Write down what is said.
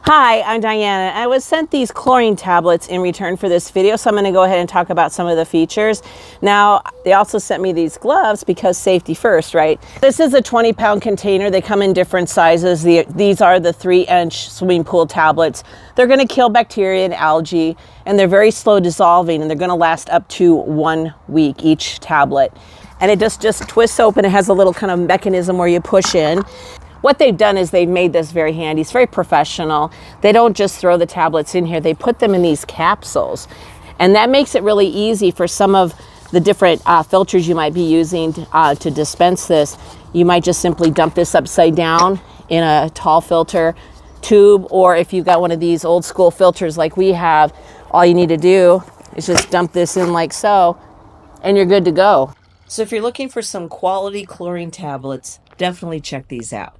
Hi, I'm Diana. I was sent these chlorine tablets in return for this video, so I'm going to go ahead and talk about some of the features. Now, they also sent me these gloves because safety first, right? This is a 20-pound container. They come in different sizes. These are the 3-inch swimming pool tablets. They're going to kill bacteria and algae, and they're very slow dissolving, and they're going to last up to 1 week each tablet. And it just twists open. It has a little kind of mechanism where you push in. What they've done is they've made this very handy. It's very professional. They don't just throw the tablets in here. They put them in these capsules. And that makes it really easy for some of the different filters you might be using to dispense this. You might just simply dump this upside down in a tall filter tube, or if you've got one of these old school filters like we have, all you need to do is just dump this in like so, and you're good to go. So if you're looking for some quality chlorine tablets, definitely check these out.